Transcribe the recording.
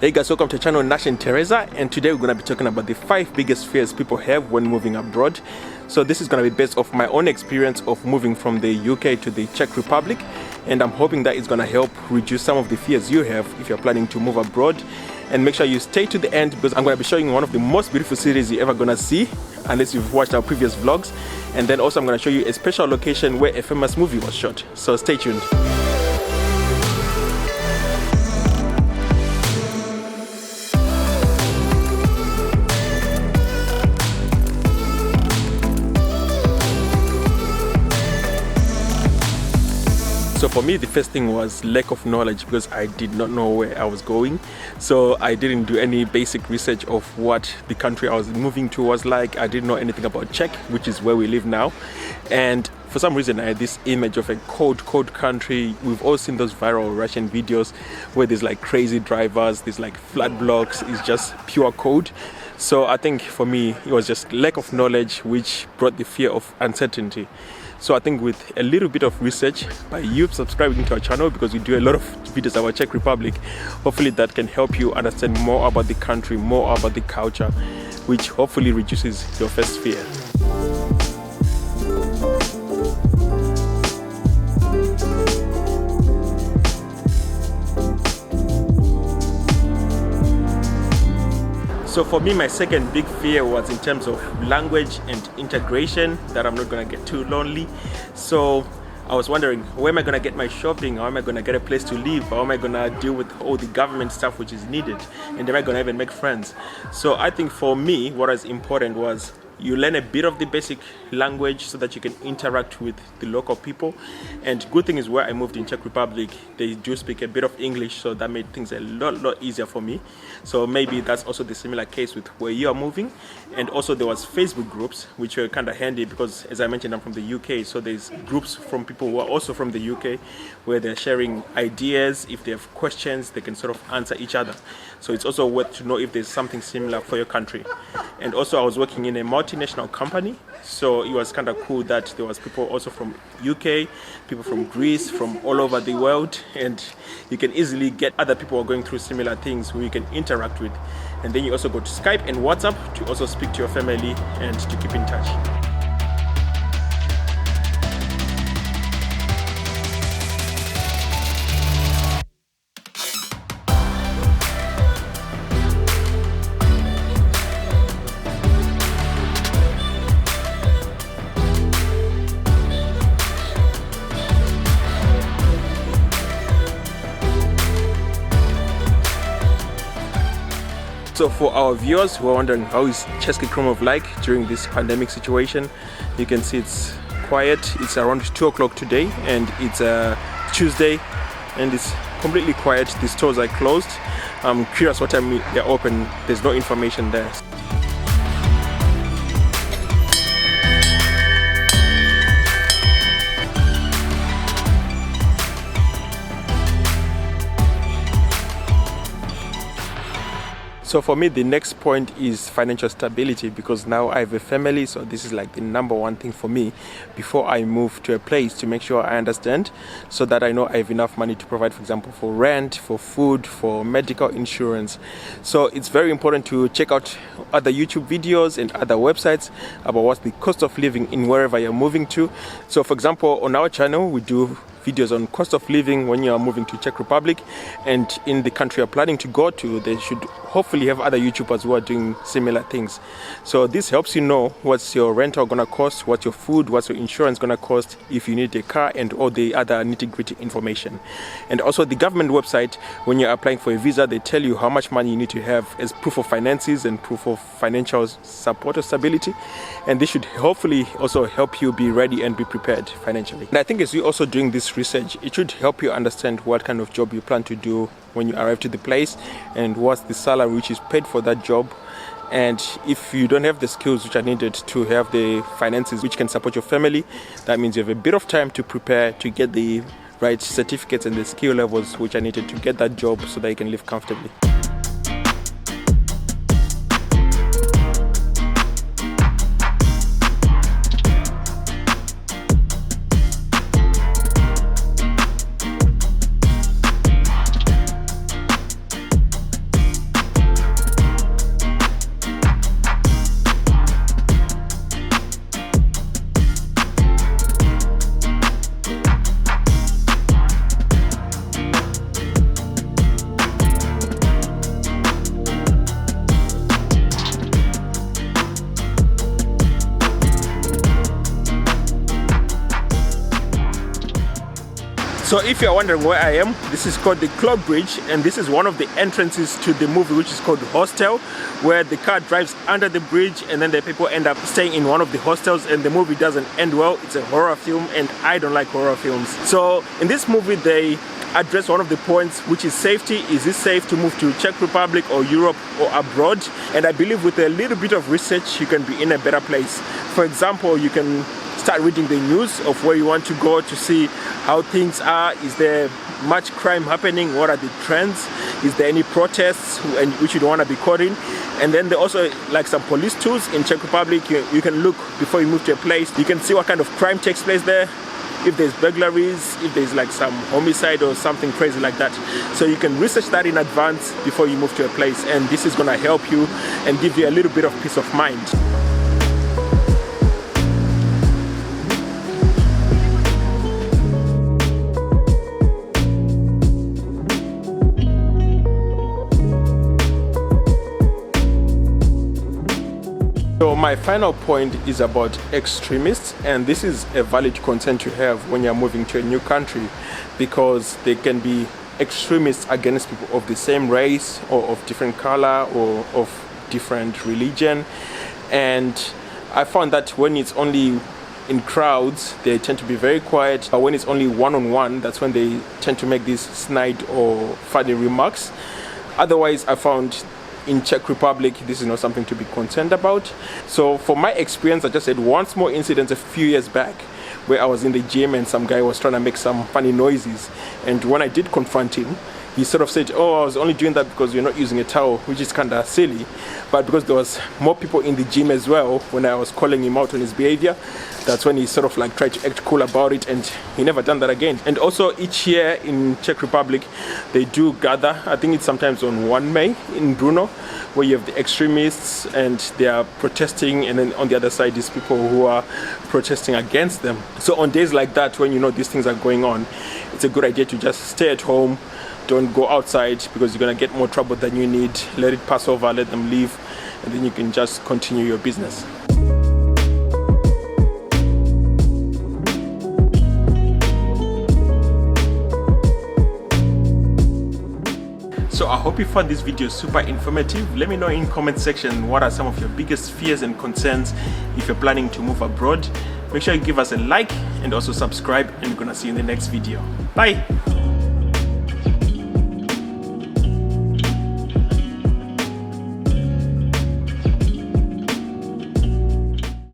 Hey guys, welcome to the channel Nash and Tereza, and today we're going to be talking about the 5 biggest fears people have when moving abroad. So this is going to be based off my own experience of moving from the UK to the Czech Republic, and I'm hoping that it's going to help reduce some of the fears you have if you're planning to move abroad. And make sure you stay to the end because I'm going to be showing you one of the most beautiful cities you're ever going to see, unless you've watched our previous vlogs. And then also I'm going to show you a special location where a famous movie was shot. So stay tuned. So for me, the first thing was lack of knowledge because I did not know where I was going. So I didn't do any basic research of what the country I was moving to was like. I didn't know anything about Czech, which is where we live now. And for some reason, I had this image of a cold country. We've all seen those viral Russian videos where there's like crazy drivers, there's like flat blocks, it's just pure cold. So I think for me, it was just lack of knowledge, which brought the fear of uncertainty. So I think with a little bit of research, by you subscribing to our channel, because we do a lot of videos about Czech Republic, hopefully that can help you understand more about the country, more about the culture, which hopefully reduces your first fear. So for me, my second big fear was in terms of language and integration, that I'm not going to get too lonely. So I was wondering, where am I going to get my shopping? How am I going to get a place to live? How am I going to deal with all the government stuff which is needed? And am I going to even make friends? So I think for me, what was important was you learn a bit of the basic language so that you can interact with the local people. And good thing is where I moved in Czech Republic, they do speak a bit of English, so that made things a lot easier for me. So maybe that's also the similar case with where you are moving. And also there was Facebook groups, which were kind of handy because, as I mentioned, I'm from the UK, so there's groups from people who are also from the UK where they're sharing ideas. If they have questions, they can sort of answer each other. So it's also worth to know if there's something similar for your country. And also I was working in a multinational company, so it was kind of cool that there was people also from UK, people from Greece, from all over the world, and you can easily get other people who are going through similar things who you can interact with. And then you also go to Skype and WhatsApp to also speak to your family and to keep in touch. So for our viewers who are wondering how is Cesky Krumlov like during this pandemic situation, you can see it's quiet. It's around 2 o'clock today and it's a Tuesday and it's completely quiet. The stores are closed. I'm curious what time they're open. There's no information there. So for me, the next point is financial stability, because now I have a family, so this is like the number one thing for me before I move to a place, to make sure I understand, so that I know I have enough money to provide, for example, for rent, for food, for medical insurance. So it's very important to check out other YouTube videos and other websites about what's the cost of living in wherever you're moving to. So for example, on our channel, we do videos on cost of living when you are moving to Czech Republic, and in the country you're planning to go to, they should hopefully have other YouTubers who are doing similar things. So this helps you know what's your rental gonna cost, what's your food, what's your insurance gonna cost, if you need a car, and all the other nitty-gritty information. And also the government website, when you're applying for a visa, they tell you how much money you need to have as proof of finances and proof of financial support or stability, and this should hopefully also help you be ready and be prepared financially. And I think as you're also doing this research, it should help you understand what kind of job you plan to do when you arrive to the place, and what's the salary which is paid for that job. And if you don't have the skills which are needed to have the finances which can support your family, that means you have a bit of time to prepare to get the right certificates and the skill levels which are needed to get that job so that you can live comfortably. So if you're wondering where I am, this is called the Clock Bridge, and this is one of the entrances to the movie, which is called Hostel, where the car drives under the bridge and then the people end up staying in one of the hostels, and the movie doesn't end well. It's a horror film and I don't like horror films. So in this movie they address one of the points, which is safety. Is it safe to move to Czech Republic or Europe or abroad? And I believe with a little bit of research you can be in a better place. For example, you can start reading the news of where you want to go to see how things are. Is there much crime happening? What are the trends? Is there any protests which you don't want to be caught in? And then there also like some police tools in Czech Republic. You can look before you move to a place. You can see what kind of crime takes place there, if there's burglaries, if there's like some homicide or something crazy like that. So you can research that in advance before you move to a place, and this is gonna help you and give you a little bit of peace of mind. So my final point is about extremists, and this is a valid concern to have when you're moving to a new country, because there can be extremists against people of the same race or of different color or of different religion. And I found that when it's only in crowds, they tend to be very quiet, but when it's only one-on-one, that's when they tend to make these snide or funny remarks. Otherwise, I found in Czech Republic, this is not something to be concerned about. So for my experience, I just had one small incident a few years back where I was in the gym and some guy was trying to make some funny noises. And when I did confront him, he sort of said, oh, I was only doing that because you're not using a towel, which is kind of silly. But because there was more people in the gym as well, when I was calling him out on his behavior, that's when he sort of like tried to act cool about it, and he never done that again. And also each year in Czech Republic, they do gather, I think it's sometimes on 1 May in Brno, where you have the extremists and they are protesting, and then on the other side is people who are protesting against them. So on days like that, when you know these things are going on, it's a good idea to just stay at home. Don't go outside, because you're gonna get more trouble than you need. Let it pass over, let them leave, and then you can just continue your business. So I hope you found this video super informative. Let me know in comment section what are some of your biggest fears and concerns if you're planning to move abroad. Make sure you give us a like and also subscribe, and we're gonna see you in the next video. Bye.